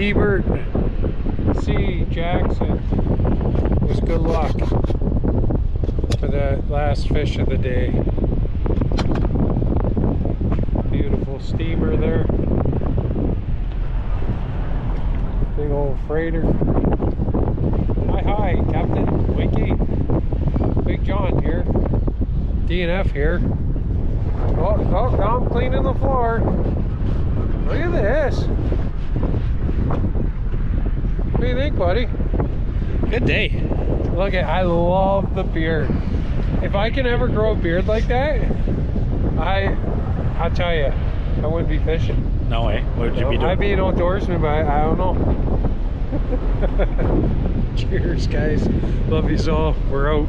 Hebert C. Jackson was good luck for the last fish of the day. Beautiful steamer there. Big old freighter. Hi, Captain Winky. Big John here. DNF here. Oh, I'm cleaning the floor. Look at this. What do you think, buddy? Good day. Look at, I love the beard. If I can ever grow a beard like that, I'll tell you, I wouldn't be fishing. No way. What would you be doing? I'd be an outdoorsman, but I don't know. Cheers, guys. Love you all. We're out.